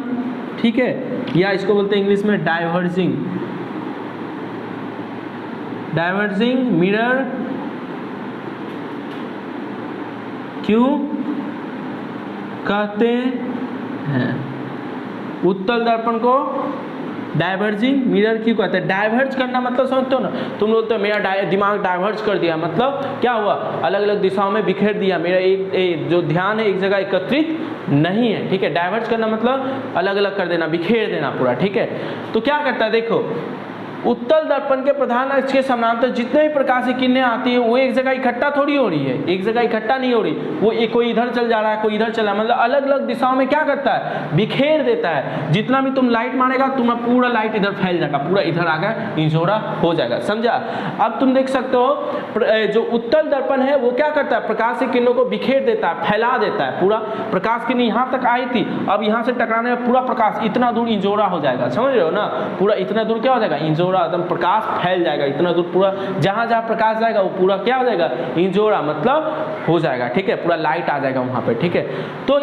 ठीक है, या इसको बोलते हैं इंग्लिश में डाइवर्जिंग मिरर क्यों कहते हैं। उत्तल दर्पण को डाइवर्जिंग मिरर क्यों कहते हैं। डाइवर्ज करना मतलब समझते हो ना, तुम बोलते हो मेरा दिमाग डाइवर्ज कर दिया, मतलब क्या हुआ, अलग अलग दिशाओं में बिखेर दिया, मेरा एक जो ध्यान है एक जगह एकत्रित नहीं है, ठीक है। डाइवर्ज करना मतलब अलग अलग कर देना, बिखेर देना पूरा, ठीक है। तो क्या करता है, देखो उत्तल दर्पण के प्रधान अक्ष के समानांतर जितने भी प्रकाश की किरणें आती है वो एक जगह इकट्ठा थोड़ी हो रही है, एक जगह इकट्ठा नहीं हो रही, वो कोई इधर चल जा रहा है, कोई इधर चला, मतलब अलग अलग दिशाओं में क्या करता है, बिखेर देता है। जितना भी तुम लाइट मारेगा तुम्हारा पूरा लाइट इधर फैल जाएगा, पूरा इधर आकर इंजोरा हो जाएगा, समझा। अब तुम देख सकते हो जो उत्तल दर्पण है वो क्या करता है, प्रकाश की किरणों को बिखेर देता है, फैला देता है। पूरा प्रकाश किरण यहाँ तक आई थी, अब यहाँ से टकराने में पूरा प्रकाश इतना दूर इंजोरा हो जाएगा, समझ रहे हो ना। पूरा इतना दूर क्या हो जाएगा, इंजोरा, एकदम प्रकाश फैल जाएगा इतना दूर, पूरा जहां जहां प्रकाश जाएगा वो पूरा क्या हो जाएगा, इंजोरा मतलब हो जाएगा, ठीक है, पूरा लाइट आ जाएगा वहां पे, ठीक है। तो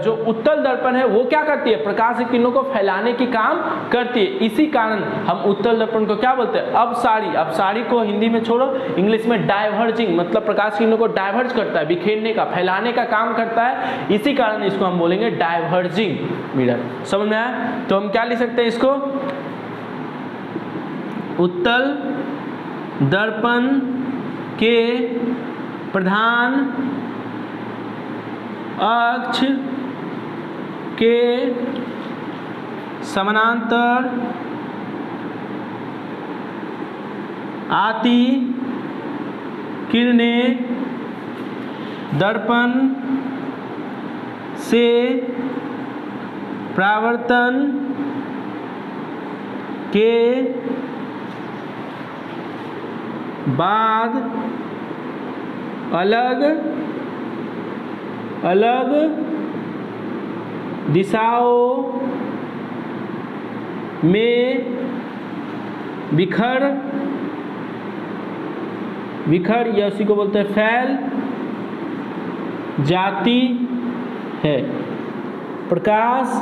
जो उत्तल दर्पण है वो क्या करती है, प्रकाश की किरणों को फैलाने की काम करती है। इसी कारण हम उत्तल दर्पण को क्या बोलते हैं, अपसारी। अपसारी को हिंदी में छोड़ो, इंग्लिश में डाइवर्जिंग, मतलब प्रकाश की किरणों को डाइवर्ज करता है, बिखेरने का, फैलाने का काम करता है। इसी कारण इसको हम बोलेंगे डाइवर्जिंग मिरर। समझ में आया। तो हम क्या लिख सकते हैं इसको, उत्तल दर्पण के प्रधान अक्ष के समानांतर आती किरणें दर्पण से परावर्तन के बाद अलग अलग दिशाओं में बिखर या उसी को बोलते हैं फैल जाती है। प्रकाश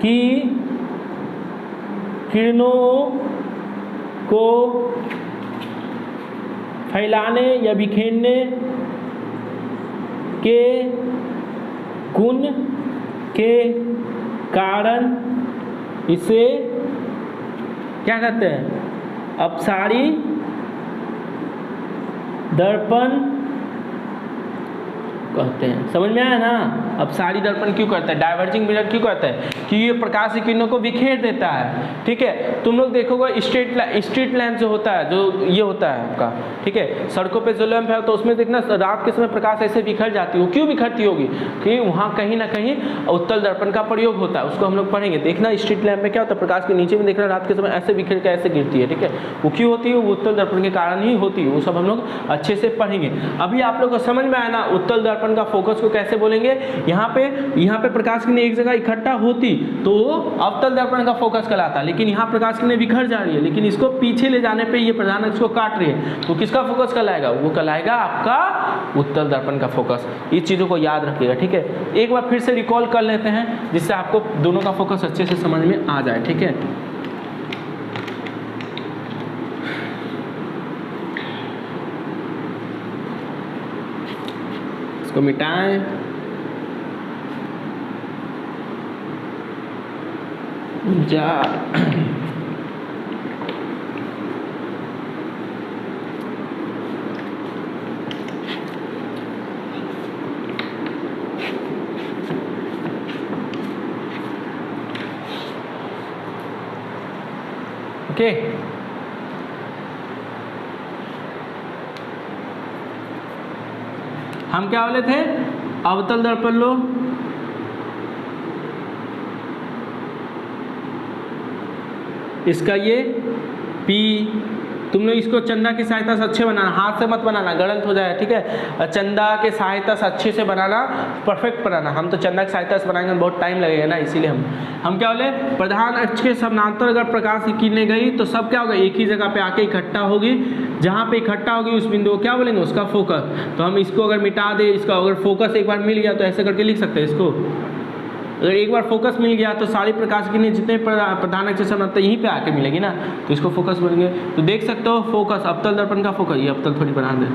की किरणों को फैलाने या बिखेरने के कुन के कारण इसे क्या कहते हैं, अपसारी दर्पण कहते हैं। समझ में आया ना? अपसारी दर्पण क्यों कहते हैं, डाइवर्जिंग मिरर क्यों कहते हैं, कि ये प्रकाश की किरणों को बिखेर देता है। ठीक है, तुम लोग देखोगे स्ट्रीट लैंप जो होता है, जो ये होता है आपका, ठीक है, सड़कों पे जो लैंप है तो उसमें देखना रात के समय प्रकाश ऐसे बिखर जाती है। वो क्यों बिखरती होगी, कि वहाँ कहीं ना कहीं उत्तल दर्पण का प्रयोग होता है, उसको हम लोग पढ़ेंगे। देखना स्ट्रीट लैंप में क्या होता है, प्रकाश के नीचे में देखना रात के समय ऐसे बिखर के ऐसे गिरती है। ठीक है, वो क्यों होती है, वो उत्तल दर्पण के कारण ही होती है। वो सब हम लोग अच्छे से पढ़ेंगे। अभी आप लोग को समझ में आया ना उत्तल दर्पण का फोकस को कैसे बोलेंगे। यहाँ पे प्रकाश किरणें एक जगह इकट्ठा होती तो अवतल दर्पण का फोकस कहलाता, लेकिन यहाँ प्रकाश किरणें बिखर जा रही है, लेकिन इसको पीछे ले जाने पे ये प्रधान अक्ष को काट रही है, तो किसका फोकस कहलाएगा, वो कहलाएगा आपका उत्तल दर्पण का फोकस। इस चीज़ों को याद रखिएगा। ठीक है, एक बार फिर से रिकॉल कर लेते हैं जिससे आपको दोनों का फोकस अच्छे से समझ में आ जाए। ठीक है, इसको मिटाएं, जा ओके। हम क्या बोले थे, अवतल दर्पण लो, इसका ये P, तुम लोग इसको चंदा की सहायता से अच्छे बनाना, हाथ से मत बनाना, गलत हो जाए। ठीक है, चंदा के सहायता से अच्छे से बनाना, परफेक्ट बनाना। हम तो चंदा की सहायता से बनाएंगे, बहुत टाइम लगेगा ना, इसीलिए हम क्या बोले, प्रधान अक्ष के समानांतर अगर प्रकाश की किरणें गई तो सब क्या होगा, एक ही जगह पे आके इकट्ठा होगी। जहाँ पे इकट्ठा होगी उस बिंदु को क्या बोलेंगे, उसका फोकस। तो हम इसको अगर मिटा दे, इसका अगर फोकस एक बार मिल गया तो ऐसे करके लिख सकते हैं इसको। अगर एक बार फोकस मिल गया तो सारी प्रकाश की किरणें जितने प्रधान अक्ष से समानांतर यहीं पे आके मिलेगी ना, तो इसको फोकस बोलेंगे। तो देख सकते हो फोकस, अवतल दर्पण का फोकस, ये अवतल थोड़ी बना दे,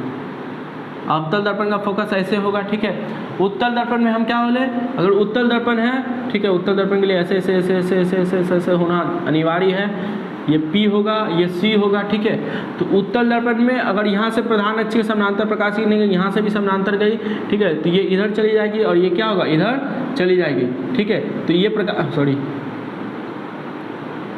अवतल दर्पण का फोकस ऐसे होगा। ठीक है, उत्तल दर्पण में हम क्या बोले, अगर उत्तल दर्पण है, ठीक है, उत्तल दर्पण के लिए ऐसे ऐसे ऐसे ऐसे ऐसे ऐसे ऐसे ऐसे होना अनिवार्य है। ये P होगा, ये C होगा। ठीक है, तो उत्तल दर्पण में अगर यहाँ से प्रधान अक्ष के समानांतर प्रकाश की किरणें यहाँ से भी समानांतर गई, ठीक है, तो ये इधर चली जाएगी और ये क्या होगा, इधर चली जाएगी। ठीक है, तो ये प्रकाश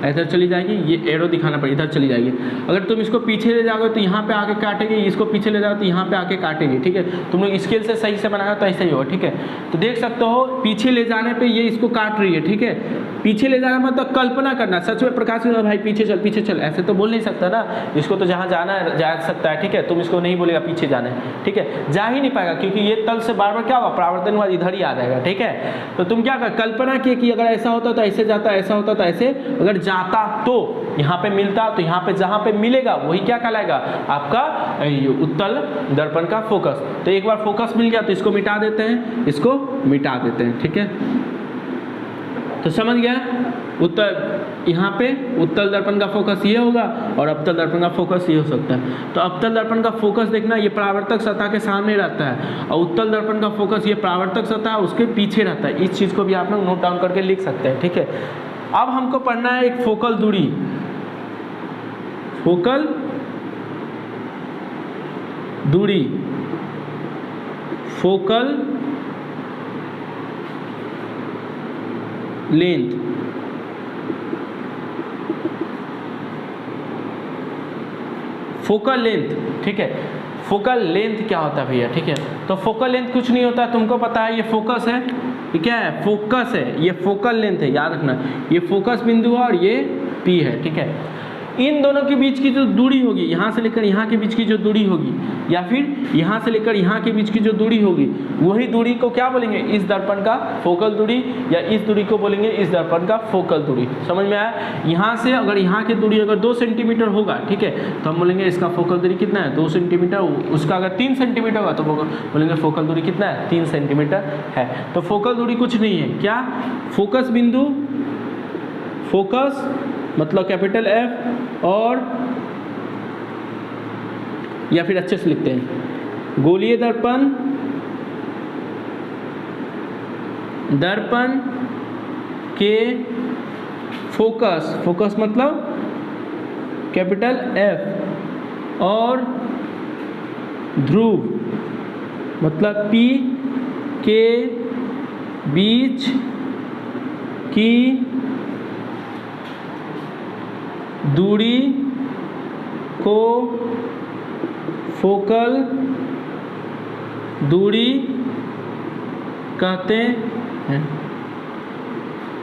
इधर चली जाएगी, ये एरो दिखाना पड़ेगा, इधर चली जाएगी। अगर तुम इसको पीछे ले जाओगे तो यहाँ पे आके काटेगी, इसको पीछे ले जाओ तो यहाँ पे आके काटेगी। ठीक है, तुम लोग स्केल से सही से बनाएगा तो ऐसा ही होगा। ठीक है, तो देख सकते हो पीछे ले जाने पे ये इसको काट रही है। ठीक है, पीछे ले जाना मतलब कल्पना करना, सच में प्रकाश की भाई पीछे चल ऐसे तो बोल नहीं सकता ना, इसको तो जहाँ जाना है जा सकता है। ठीक है, तुम इसको नहीं बोलेगा पीछे जाना है। ठीक है, जा ही नहीं पाएगा क्योंकि ये तल से बार बार क्या होगा, परावर्तन हुआ इधर ही आ जाएगा। ठीक है, तो तुम क्या कर, कल्पना किए कि अगर ऐसा होता तो ऐसे जाता, ऐसा होता तो ऐसे, अगर जाता तो यहाँ पे मिलता, तो यहाँ पे जहाँ पे मिलेगा वही क्या कहलाएगा, आपका उत्तल दर्पण का फोकस। तो एक बार फोकस मिल गया तो इसको मिटा देते हैं, इसको मिटा देते हैं। ठीक है, तो समझ गया, उत्तल यहाँ पे उत्तल दर्पण का फोकस ये होगा और अवतल दर्पण का फोकस ये हो सकता है। तो अवतल दर्पण का फोकस देखना, ये परावर्तक सतह के सामने रहता है और उत्तल दर्पण का फोकस ये परावर्तक सतह उसके पीछे रहता है। इस चीज़ को भी आप लोग नोट डाउन करके लिख सकते हैं। ठीक है, अब हमको पढ़ना है एक फोकल दूरी, फोकल दूरी, फोकल लेंथ। फोकल लेंथ, ठीक है, फोकल लेंथ क्या होता है भैया। ठीक है, तो फोकल लेंथ कुछ नहीं होता, तुमको पता है, ये फोकस है, ये क्या है, फोकस है, ये फोकल लेंथ है, याद रखना, ये फोकस बिंदु है और ये P है। ठीक है, इन दोनों के बीच की जो दूरी होगी, यहाँ से लेकर यहाँ के बीच की जो दूरी होगी, या फिर यहाँ से लेकर यहाँ के बीच की जो दूरी होगी, वही दूरी को क्या बोलेंगे, इस दर्पण का फोकल दूरी, या इस दूरी को बोलेंगे इस दर्पण का फोकल दूरी। समझ में आया? यहाँ से अगर यहाँ की दूरी अगर 2 सेंटीमीटर होगा, ठीक है, तो हम बोलेंगे इसका फोकल दूरी कितना है, 2 सेंटीमीटर। उसका अगर 3 सेंटीमीटर होगा तो बोलेंगे फोकल दूरी कितना है, 3 सेंटीमीटर है। तो फोकल दूरी कुछ नहीं है, क्या, फोकस बिंदु, फोकस मतलब कैपिटल F, और या फिर अच्छे से लिखते हैं गोलीय दर्पण दर्पण के फोकस, फोकस मतलब कैपिटल F, और ध्रुव मतलब P के बीच की दूरी को फोकल दूरी कहते हैं।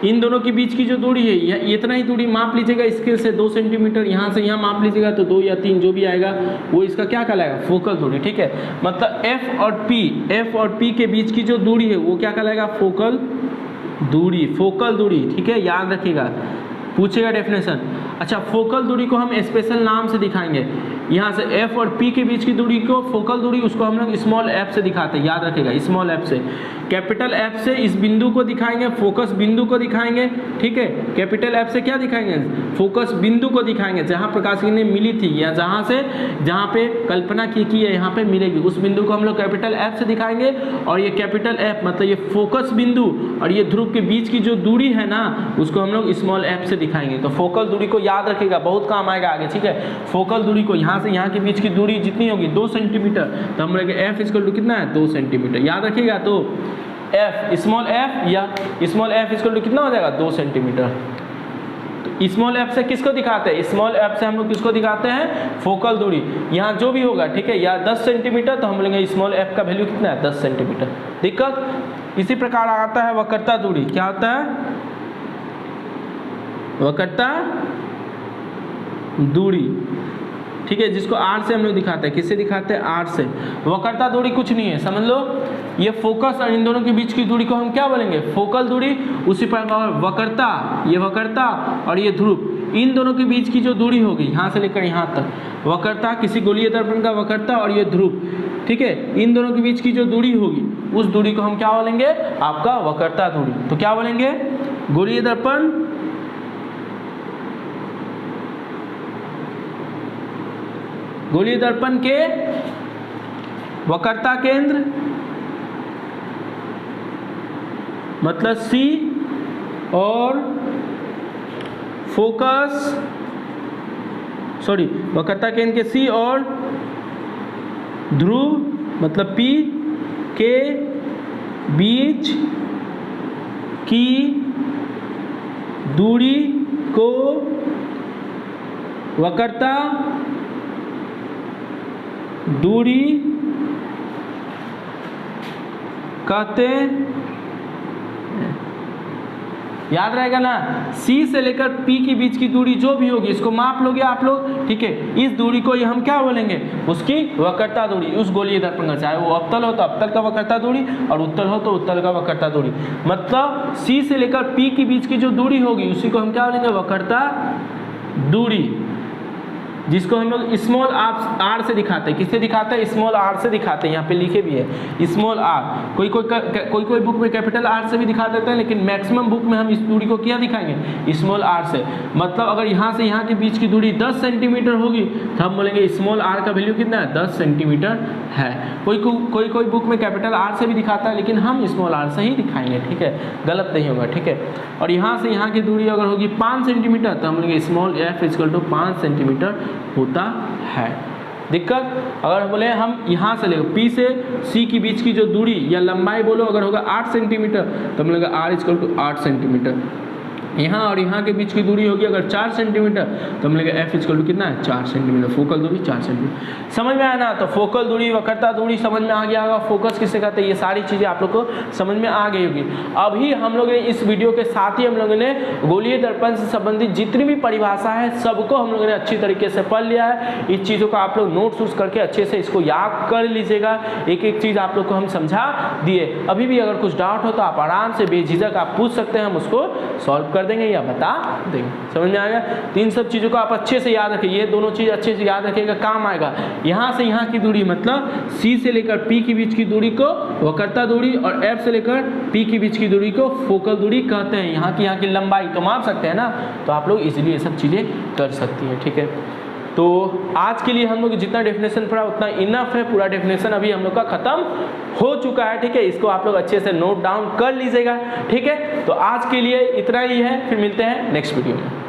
इन दोनों के बीच की जो दूरी है, यह इतना ही दूरी माप लीजिएगा स्केल से 2 सेंटीमीटर, यहाँ से यहाँ माप लीजिएगा तो 2 या 3 जो भी आएगा वो इसका क्या कहलाएगा, फोकल दूरी। ठीक है, मतलब F और P के बीच की जो दूरी है वो क्या कहलाएगा, फोकल दूरी, फोकल दूरी। ठीक है, याद रखिएगा, पूछेगा डेफिनेशन। अच्छा, फोकल दूरी को हम स्पेशल नाम से दिखाएंगे। यहाँ से F और P के बीच की दूरी को फोकल दूरी, उसको हम लोग स्मॉल f से दिखाते हैं, याद रखिएगा, स्मॉल f से। कैपिटल F से इस बिंदु को दिखाएंगे, फोकस बिंदु को दिखाएंगे। ठीक है, कैपिटल F से क्या दिखाएंगे, फोकस बिंदु को दिखाएंगे, जहाँ प्रकाश किरणें मिली थी या जहाँ पे कल्पना की है यहाँ पे मिलेगी, उस बिंदु को हम लोग कैपिटल F से दिखाएंगे। और ये कैपिटल F मतलब ये फोकस बिंदु और ये ध्रुव के बीच की जो दूरी है ना, उसको हम लोग स्मॉल f से दिखाएंगे। तो फोकल दूरी को याद रखिएगा, बहुत काम आएगा आगे। ठीक है, फोकल दूरी को यहाँ से यहाँ के बीच की दूरी जितनी होगी 2 सेंटीमीटर, तो हम लोग F इक्वल टू कितना है, 2 सेंटीमीटर, याद रखिएगा। तो F स्मॉल f या स्मॉल f इक्वल टू कितना हो जाएगा, 2 सेंटीमीटर। तो स्मॉल f से किसको दिखाते हैं, स्मॉल f से हम लोग किसको दिखाते हैं, फोकल दूरी। यहाँ जो भी होगा, ठीक है, या 10 सेंटीमीटर, तो हम लेंगे स्मॉल f का वैल्यू कितना है, 10 सेंटीमीटर। दिक्कत इसी प्रकार आता है वक्रता दूरी। क्या होता है, वक्रता दूरी। ठीक है, जिसको r से हम लोग दिखाते हैं, किससे दिखाते हैं, r से। वक्रता दूरी कुछ नहीं है, समझ लो, ये फोकस और इन दोनों के बीच की दूरी को हम क्या बोलेंगे, फोकल दूरी। उसी प्रकार वक्रता, ये वक्रता और ये ध्रुव, इन दोनों के बीच की जो दूरी होगी यहाँ से लेकर यहाँ तक, वक्रता किसी गोलीय दर्पण का वक्रता और ये ध्रुव, ठीक है, इन दोनों के बीच की जो दूरी होगी उस दूरी को हम क्या बोलेंगे, आपका वक्रता दूरी। तो क्या बोलेंगे, गोलीय दर्पण के वक्रता केंद्र मतलब C और फोकस, सॉरी, वक्रता केंद्र के C और ध्रुव मतलब P के बीच की दूरी को वक्रता दूरी कहते, याद रहेगा ना। C से लेकर P के बीच की दूरी जो भी होगी इसको माप लोगे आप लोग। ठीक है, इस दूरी को ये हम क्या बोलेंगे, उसकी वक्रता दूरी, उस गोलीय दर्पण का, चाहे वो अवतल हो तो अवतल का वक्रता दूरी और उत्तल हो तो उत्तल का वक्रता दूरी। मतलब C से लेकर P के बीच की जो दूरी होगी उसी को हम क्या बोलेंगे, वक्रता दूरी, जिसको हम लोग स्मॉल r से दिखाते हैं। किससे दिखाते हैं, स्मॉल r से दिखाते हैं, यहाँ पे लिखे भी है स्मॉल r। कोई बुक में कैपिटल R से भी दिखा देते हैं, लेकिन मैक्सिमम बुक में हम इस दूरी को क्या दिखाएंगे, स्मॉल r से। मतलब अगर यहाँ से यहाँ के बीच की दूरी 10 सेंटीमीटर होगी तो हम बोलेंगे स्मॉल r का वैल्यू कितना है, 10 सेंटीमीटर है। कोई बुक में कैपिटल R से भी दिखाता है, लेकिन हम स्मॉल r से ही दिखाएंगे। ठीक है, गलत नहीं होगा। ठीक है, और यहाँ से यहाँ की दूरी अगर होगी 5 सेंटीमीटर तो हम बोलेंगे small f equal to 5 centimetre होता है। दिक्कत, अगर बोले हम यहाँ से लेकर P से C के बीच की जो दूरी या लंबाई बोलो अगर होगा 8 सेंटीमीटर तो हम लेंगे r इक्वल टू 8 सेंटीमीटर। यहाँ और यहाँ के बीच की दूरी होगी अगर 4 सेंटीमीटर तो हम लेंगे f इक्वल टू कितना है, 4 सेंटीमीटर। फोकल दूरी 4 सेंटीमीटर। समझ में आया ना। तो फोकल दूरी, वक्रता दूरी समझ में आ गया होगा, फोकस किसे कहते हैं, ये सारी चीज़ें आप लोग को समझ में आ गई होगी। अभी हम लोग ने इस वीडियो के साथ ही हम लोगों ने गोलीय दर्पण से संबंधित जितनी भी परिभाषा है सबको हम लोगों ने अच्छी तरीके से पढ़ लिया है। इस चीज़ों को आप लोग नोट्स वोट्स करके अच्छे से इसको याद कर लीजिएगा। एक एक चीज़ आप लोग को हम समझा दिए। अभी भी अगर कुछ डाउट हो तो आप आराम से बेझिझक आप पूछ सकते हैं, हम उसको सॉल्व कर देंगे या बता देंगे। समझ में आएगा। तो इन सब चीज़ों को आप अच्छे से याद रखिए, ये दोनों चीज़ अच्छे से याद रखिएगा, काम आएगा। यहाँ से यहाँ की दूरी मतलब C से लेकर P के बीच की दूरी को वक्रता दूरी और F से लेकर P के बीच की दूरी को फोकल दूरी कहते हैं। यहाँ की लंबाई तो माप सकते हैं ना, तो आप लोग इजीली ये सब चीज़ें कर सकती हैं। ठीक है, तो आज के लिए हम लोग जितना डेफिनेशन पढ़ा उतना इनफ है, पूरा डेफिनेशन अभी हम लोग का खत्म हो चुका है, ठीक है। इसको आप लोग अच्छे से नोट डाउन कर लीजिएगा, ठीक है। तो आज के लिए इतना ही है, फिर मिलते हैं नेक्स्ट वीडियो में।